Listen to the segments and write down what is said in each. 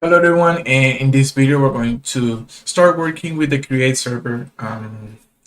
Hello everyone, and in this video we're going to start working with the create server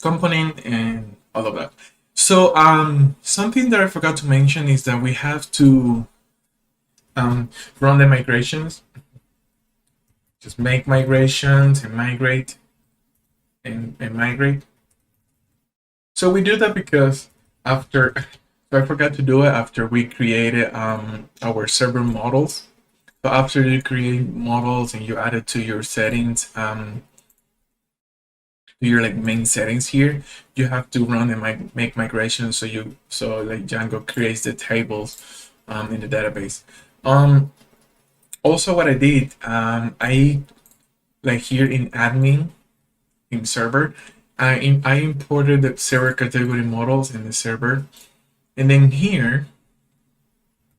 component and all of that. So something that I forgot to mention is that we have to run the migrations. Just make migrations and migrate and migrate. So we do that because after, so I forgot to do it after we created our server models. So after you create models and you add it to your settings, to your like main settings here, you have to run and make migrations so like Django creates the tables in the database. Also what I did, I like here in admin in server, I imported the server category models in the server, and then here,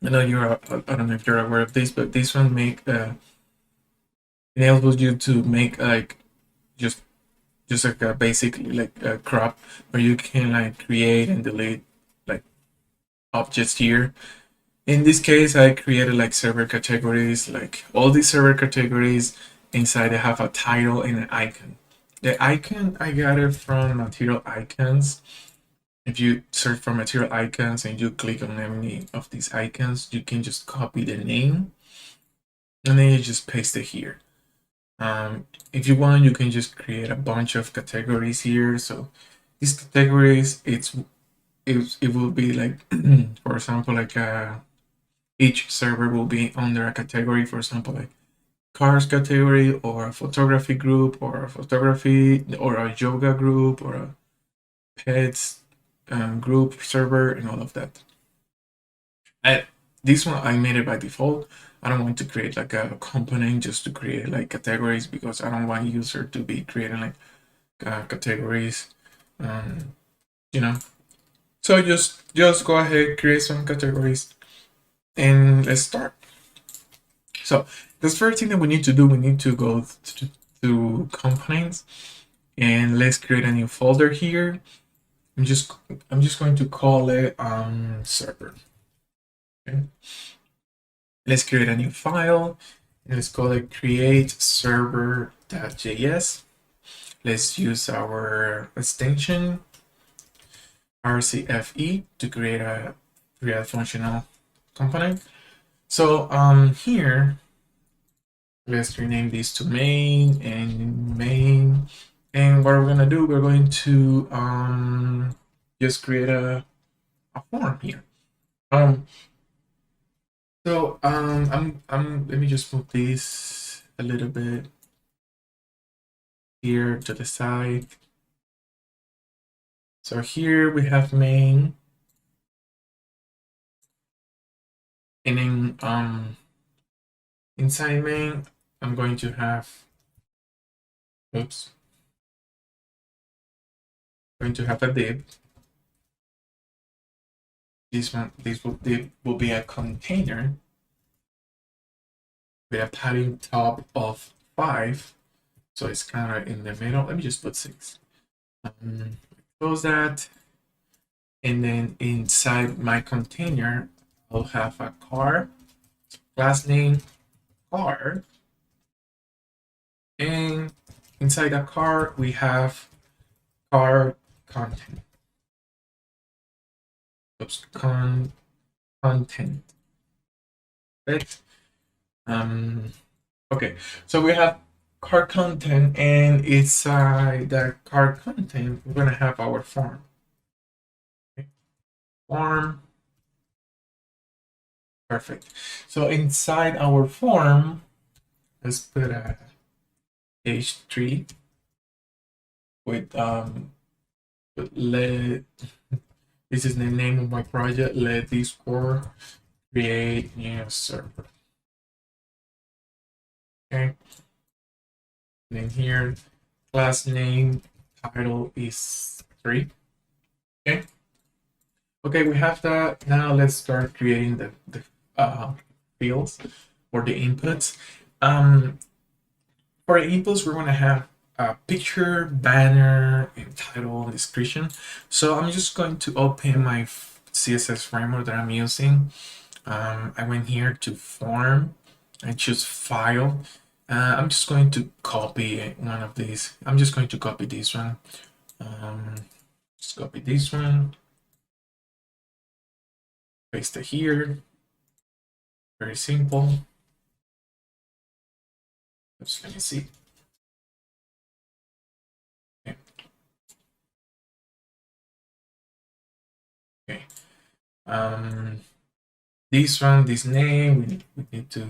I know I don't know if you're aware of this, but this one enables you to make like just like a basically like a crop where you can like create and delete like objects here. In this case, I created like server categories, like all these server categories inside they have a title and an icon. The icon I got it from material icons. If you search for material icons and you click on any of these icons, you can just copy the name and then you just paste it here. If you want, you can just create a bunch of categories here. So these categories, it will be like, for example, like each server will be under a category. For example, like cars category, or a photography group, or a photography, or a yoga group, or a pets group server, and all of that. This one I made it by default. I don't want to create like a component just to create like categories, because I don't want user to be creating like categories, you know. So just go ahead, create some categories, and let's start. So the first thing that we need to do, we need to go to components, and let's create a new folder here. I'm just going to call it server. Okay. Let's create a new file, and let's call it create server.js. Let's use our extension RCFE to create a functional component. So here, let's rename this to main and main. And what we're gonna do, we're going to just create a form here. Let me just move this a little bit here to the side. So here we have main, and then inside main I'm going to have a div. This will be a container with a padding top of 5, so it's kind of in the middle. Let me just put 6. Close that, and then inside my container I'll have a car, class name car, and inside the car we have car content. Oops, content. Right. Okay, so we have car content, and inside that car content we're gonna have our form. Okay. Form. Perfect. So inside our form, let's put a h3 with let this is the name of my project. Let this core create new server. Okay. And then here, class name title is 3. Okay. Okay, we have that. Now let's start creating the fields or the inputs. For the inputs, we're going to have a picture, banner, and title, and description. So I'm just going to open my CSS framework that I'm using. I went here to form and choose file, I'm just going to copy one of these. I'm just going to copy this one. Just copy this one, paste it here. Very simple. Oops, let me see. Okay. Okay. This one, this name, we need to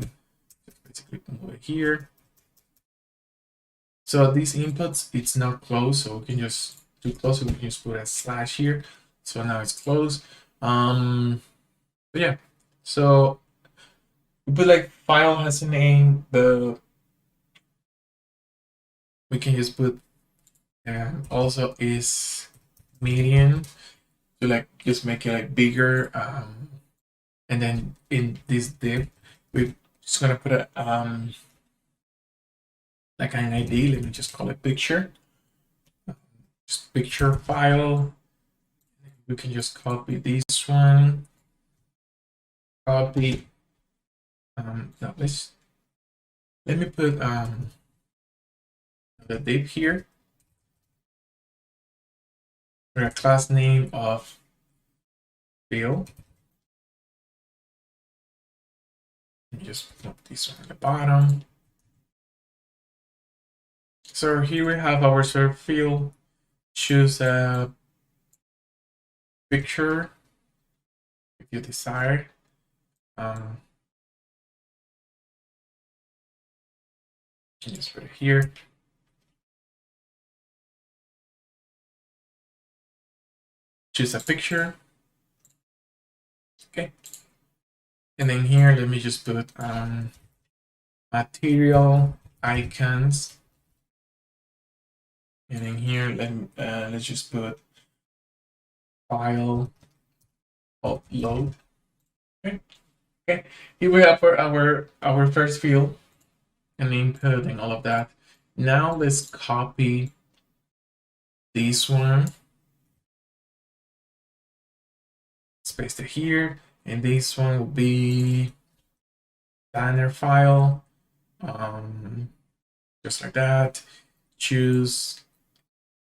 basically move it here. So these inputs, it's not closed, so we can just do close, so we can just put a slash here. So now it's closed. But yeah, so we put like file has a name, we can just put also is median to like just make it like bigger. And then in this div, we're just gonna put a like an ID. Let me just call it picture. Just picture file. We can just copy this one. Copy. No, let me put the div here. For a class name of field. Just put this one at the bottom. So here we have our serve field. Choose a picture if you desire. You can just put it here. Choose a picture. Okay. And then here, let me just put material icons. And then here, let's just put file upload. Okay. Okay. Here we have for our first field and input and all of that. Now let's copy this one. Let's paste it here. And this one will be banner file. Just like that. Choose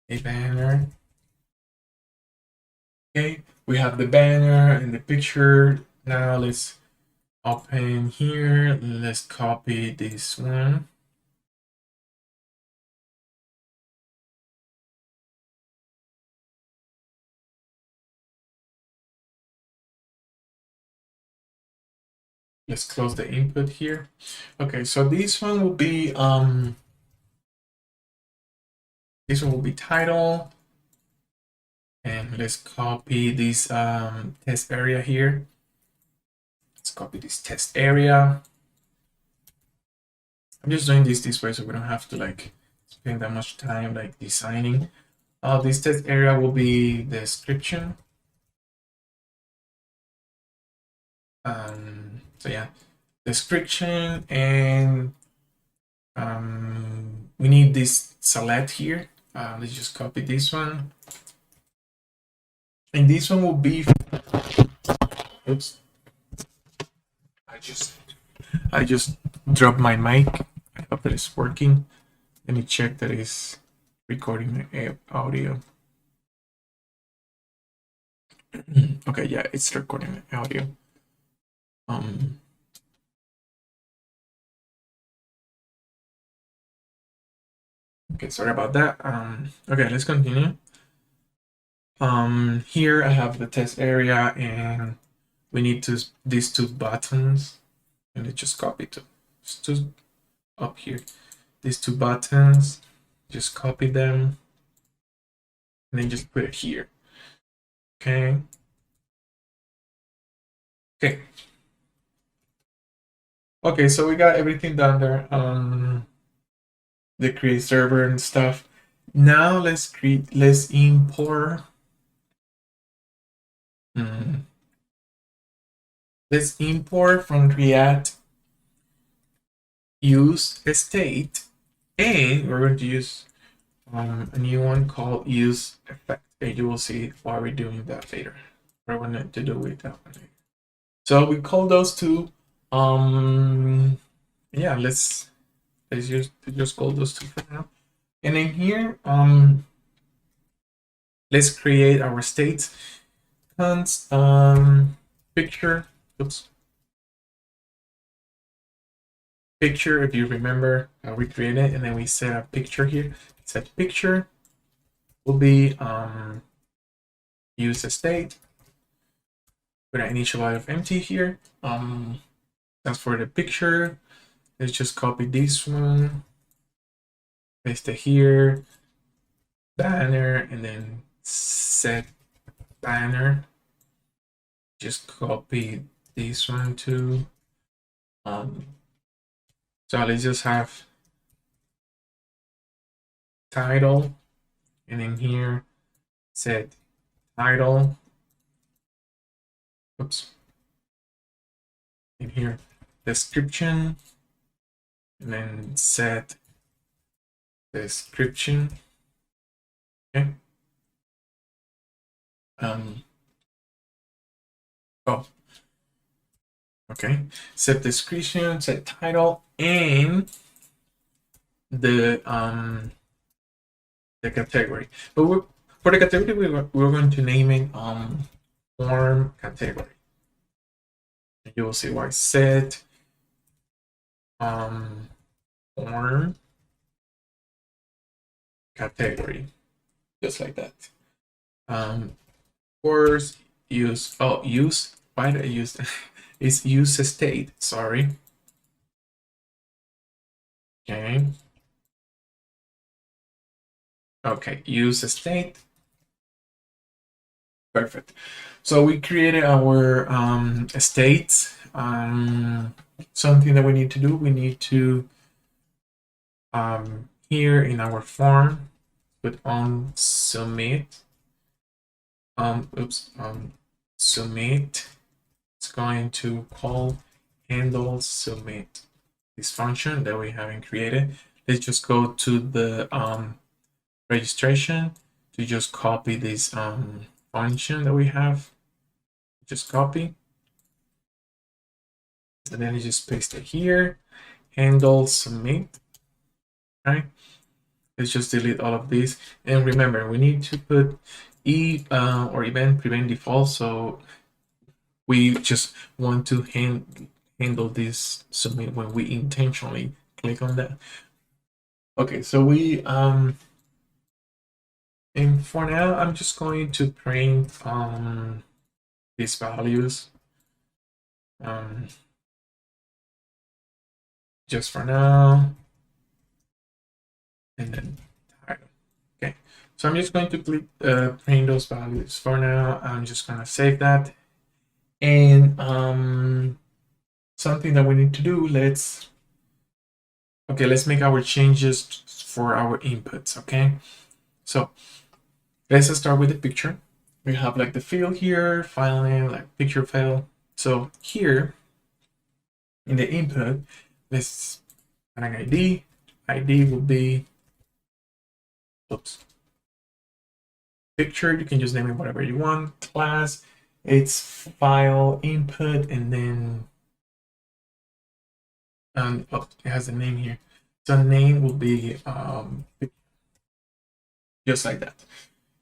a banner. Okay, we have the banner and the picture. Now let's open here. Let's copy this one. Let's close the input here. Okay, so this one will be title. And let's copy this test area here. Let's copy this test area. I'm just doing this way so we don't have to like spend that much time like designing. This test area will be the description. So yeah, description, and we need this select here. Let's just copy this one. And this one will be, oops, I just dropped my mic. I hope that it's working. Let me check that it's recording my audio. Okay, yeah, it's recording my audio. Okay, sorry about that. Okay, let's continue. Here I have the test area, and we need these two buttons, and let's just copy two up here. These two buttons, just copy them, and then just put it here. Okay. Okay. Okay, so we got everything done there. The create server and stuff. Now let's import. Let's import from React use state, and we're going to use a new one called use effect, and you will see why we're doing that later. What I wanted to do with that one later. So we call those two. Yeah, let's let's just call those two for now. And then here, let's create our states. Const picture. Oops. Picture, if you remember, we created, and then we set a picture here. Set picture will be use a state. Put an initial value of empty here. That's for the picture. Let's just copy this one, paste it here, banner, and then set banner. Just copy this one too. So let's just have title, and then here set title. Oops. In here description, and then set description. Okay. Okay. Set description, set title, and the category. But for the category, we're going to name it form category. And you will see why. Set form category, just like that. Of course, use why did I use is use a state, sorry. Okay, use a state. Perfect. So we created our states. Something that we need to do, we need to here in our form put on submit. Submit. It's going to call handle submit, this function that we haven't created. Let's just go to the registration to just copy this function that we have. Just copy, and then you just paste it here. Handle submit. Okay, let's just delete all of these, and remember we need to put or event prevent default, so we just want to handle this submit when we intentionally click on that. Okay, so we and for now I'm just going to print these values just for now, and then title. Okay, so I'm just going to click print those values for now. I'm just gonna save that. And something that we need to do, let's make our changes for our inputs. Okay, so let's start with the picture. We have like the field here, file name, like picture file. So here in the input, let's add an ID. ID will be picture. You can just name it whatever you want. Class, it's file input, and then it has a name here. So name will be just like that.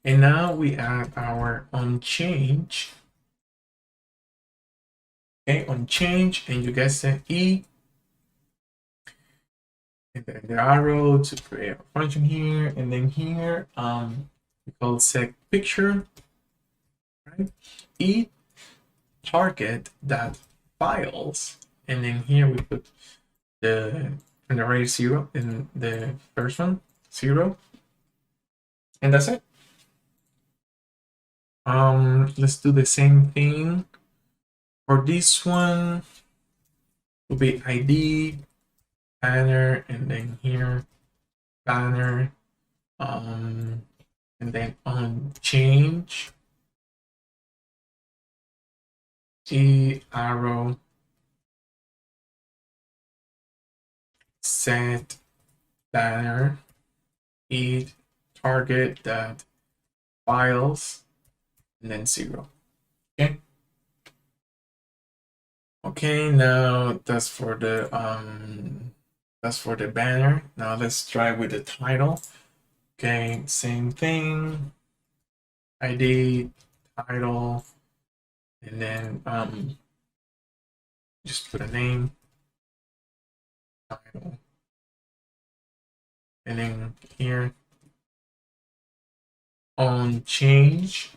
And now we add our onChange. Okay, onChange, and you guys set E, and then the arrow to create a function here, and then here we call set picture, right? E target that files, and then here we put the array 0 in the first one, 0, and that's it. Let's do the same thing for this one. Will be ID banner, and then here banner, and then onChange, E arrow, set banner, E target that files, and then 0. Okay. Okay, now that's for the That's for the banner. Now let's try with the title. Okay, same thing. ID, title, and then just put a name, title, and then here on change,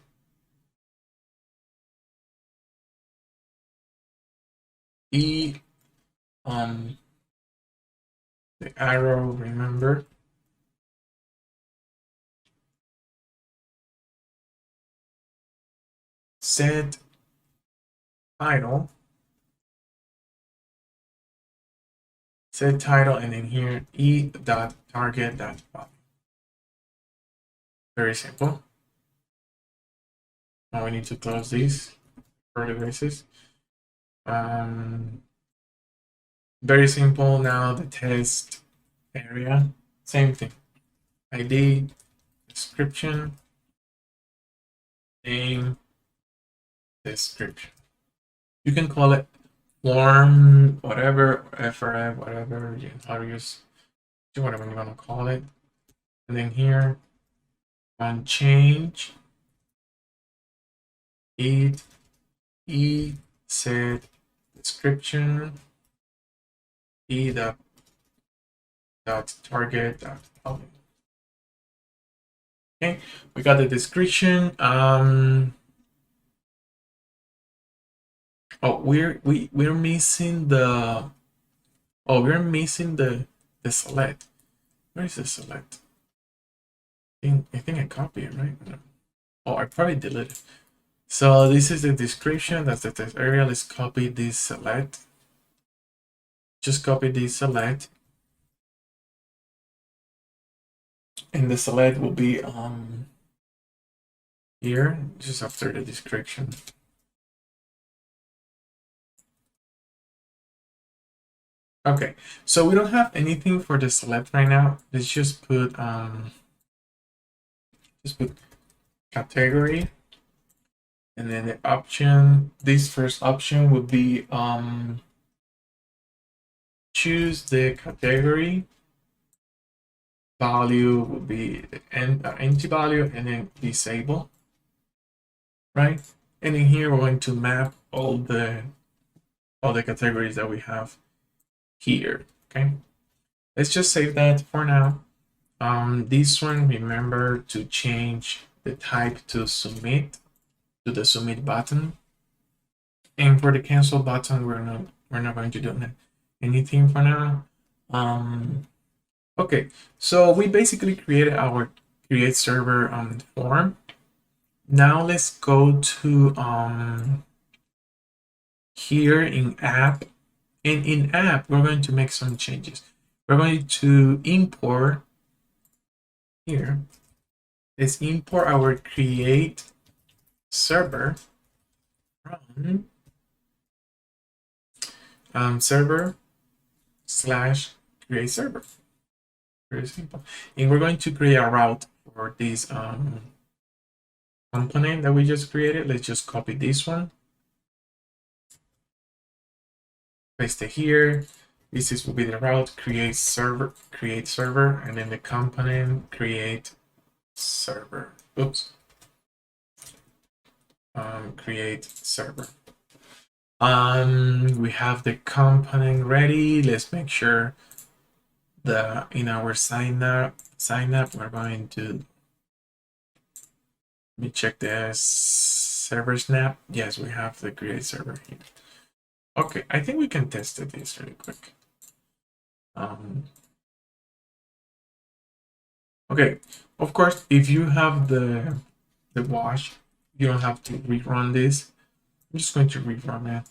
the arrow, remember, set title, and then here e.target.body. Very simple. Now we need to close these for the basis. Very simple. Now the test area, same thing. ID, description, name, description. You can call it form, whatever, FRF, whatever, you know, use whatever you want to call it. And then here on change, set description, target. Okay, we got the description. Oh, we're missing the the select. Where is the select? I think I copied it, right? Oh, I probably deleted it. So this is the description. That's the test area. Let's copy this select. Just copy this select. And the select will be here, just after the description. Okay, so we don't have anything for the select right now. Let's just put category, and then the option. This first option would be choose the category. Value would be empty value, and then disable, right? And in here we're going to map all the categories that we have here. Okay, let's just save that for now. This one, remember to change the type to submit, to the submit button. And for the cancel button, we're not going to do anything for now. Okay, so we basically created our create server form. Now let's go to here in app, and in app we're going to make some changes. We're going to import here. Let's import our create server from server / create server. Very simple. And we're going to create a route for this component that we just created. Let's just copy this one, paste it here. This will be the route create server, and then the component create server. Oops. Create server. We have the component ready. Let's make sure that in our sign up we're going to, let me check the server snap. Yes, we have the create server here. Okay, I think we can test this really quick. Okay, of course, if you have the wash, you don't have to rerun this. I'm just going to rerun it.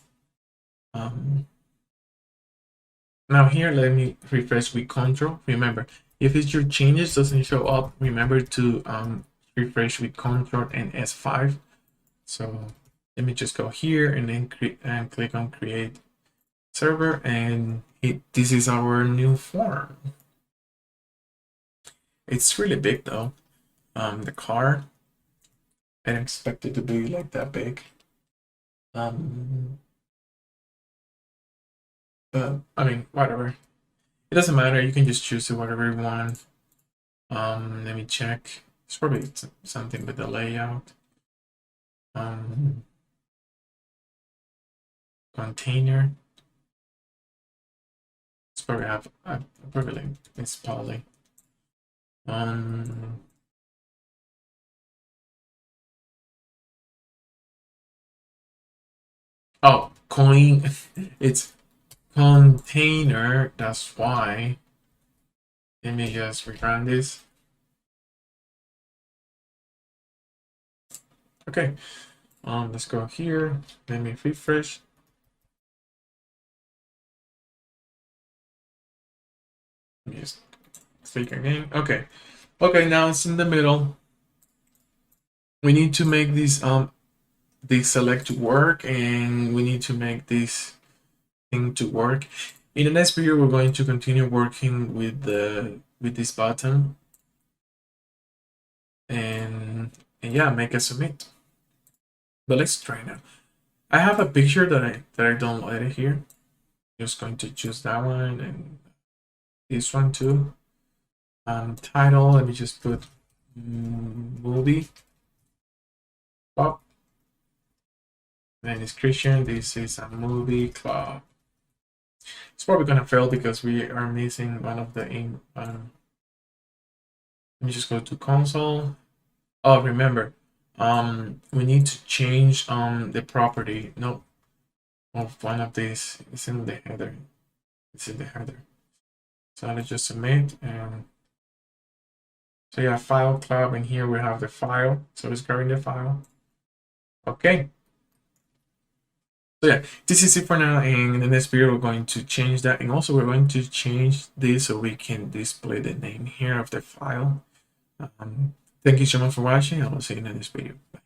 Now here, let me refresh with control. Remember, if it's your changes doesn't show up, remember to refresh with control and S5. So let me just go here and then click on create server, and this is our new form. It's really big though. The car, I didn't expect it to be like that big. But I mean, whatever. It doesn't matter. You can just choose whatever you want. Let me check. It's probably something with the layout. Container. It's probably have probably like it's poly. Oh, coin. It's container. That's why. Let me just rerun this. Okay. Let's go here. Let me refresh. Let me just click again. Okay. Okay, now it's in the middle. We need to make this select work, and we need to make this thing to work. In the next video, we're going to continue working with this button, and yeah, make a submit. But let's try now. I have a picture that I downloaded here. Just going to choose that one and this one too. Title, let me just put movie. Pop. And description, this is a movie club. It's probably gonna fail because we are missing one of the let me just go to console. Oh, remember, we need to change the property. No, of one of these. It's in the header. It's in the header. So let's just submit, and so yeah, file club, and here we have the file. So it's grabbing the file. Okay. So yeah, this is it for now, and in the next video we're going to change that, and also we're going to change this so we can display the name here of the file. Thank you so much for watching. I will see you in the next video. Bye.